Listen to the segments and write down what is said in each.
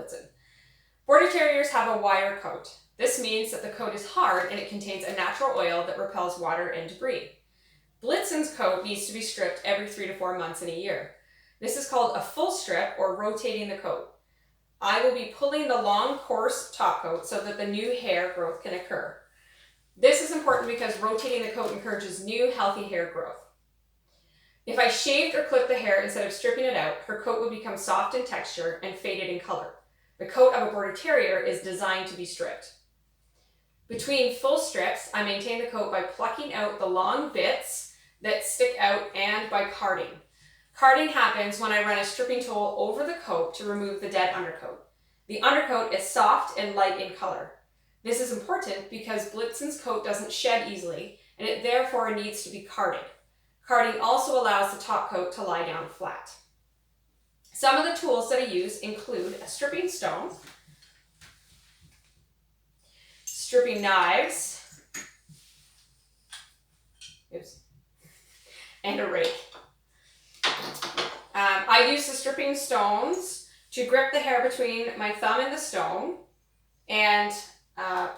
Blitzen. Border Terriers have a wire coat. This means that the coat is hard and it contains a natural oil that repels water and debris. Blitzen's coat needs to be stripped every 3 to 4 months in a year. This is called a full strip or rotating the coat. I will be pulling the long, coarse top coat so that the new hair growth can occur. This is important because rotating the coat encourages new, healthy hair growth. If I shaved or clipped the hair instead of stripping it out, her coat would become soft in texture and faded in color. The coat of a Border Terrier is designed to be stripped. Between full strips, I maintain the coat by plucking out the long bits that stick out and by carding. Carding happens when I run a stripping tool over the coat to remove the dead undercoat. The undercoat is soft and light in color. This is important because Blitzen's coat doesn't shed easily and it therefore needs to be carded. Carding also allows the top coat to lie down flat. Some of the tools that I use include a stripping stone, stripping knives, and a rake. I use the stripping stones to grip the hair between my thumb and the stone and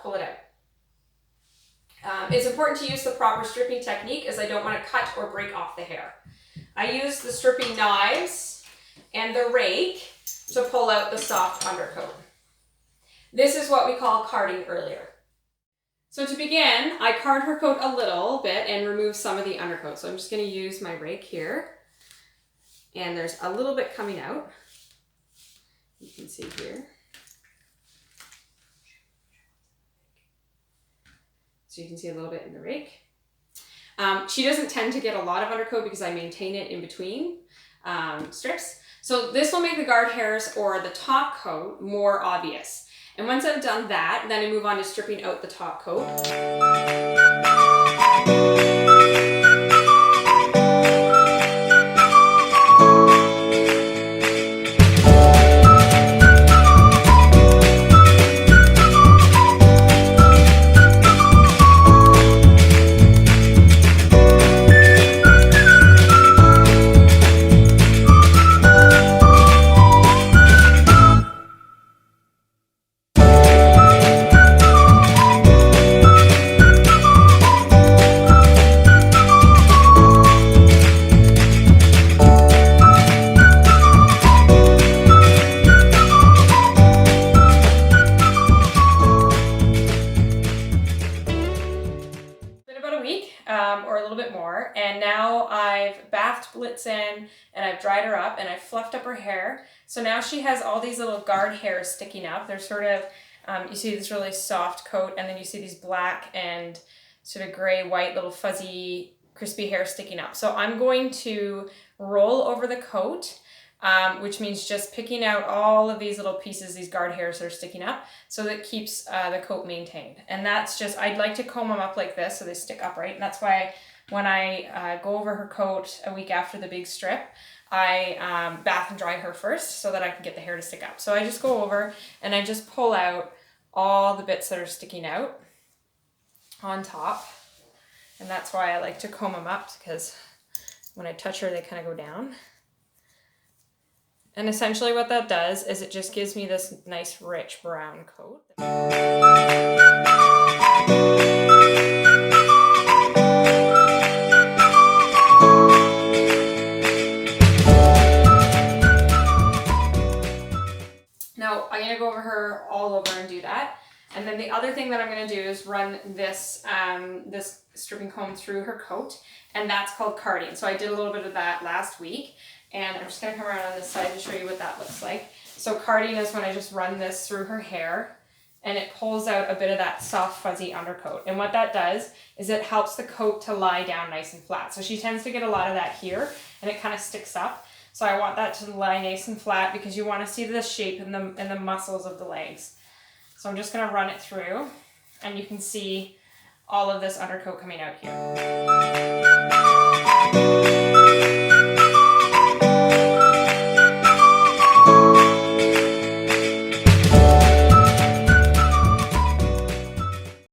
pull it out. It's important to use the proper stripping technique as I don't want to cut or break off the hair. I use the stripping knives and the rake to pull out the soft undercoat. This is what we call carding earlier. So to begin, I card her coat a little bit and remove some of the undercoat. So I'm just going to use my rake here. And there's a little bit coming out. You can see here. So you can see a little bit in the rake. She doesn't tend to get a lot of undercoat because I maintain it in between strips. So this will make the guard hairs or the top coat more obvious. And once I've done that, then I move on to stripping out the top coat. Or a little bit more, and now I've bathed Blitzen and I've dried her up and I've fluffed up her hair. So now she has all these little guard hairs sticking up. They're sort of, you see this really soft coat and then you see these black and sort of gray, white, little fuzzy, crispy hair sticking up. So I'm going to roll over the coat, which means just picking out all of these little pieces, these guard hairs that are sticking up, so that it keeps the coat maintained. And that's just, I'd like to comb them up like this so they stick upright. And that's why when I go over her coat a week after the big strip, I bath and dry her first so that I can get the hair to stick up. So I just go over and I just pull out all the bits that are sticking out on top. And that's why I like to comb them up, because when I touch her, they kind of go down. And essentially what that does is it just gives me this nice rich brown coat. Now I'm gonna go over her all over and do that. And then the other thing that I'm gonna do is run this, this stripping comb through her coat, and that's called carding. So I did a little bit of that last week. And I'm just going to come around on this side to show you what that looks like. So carding is when I just run this through her hair and it pulls out a bit of that soft fuzzy undercoat. And what that does is it helps the coat to lie down nice and flat. So she tends to get a lot of that here and it kind of sticks up. So I want that to lie nice and flat because you want to see the shape and the muscles of the legs. So I'm just going to run it through and you can see all of this undercoat coming out here.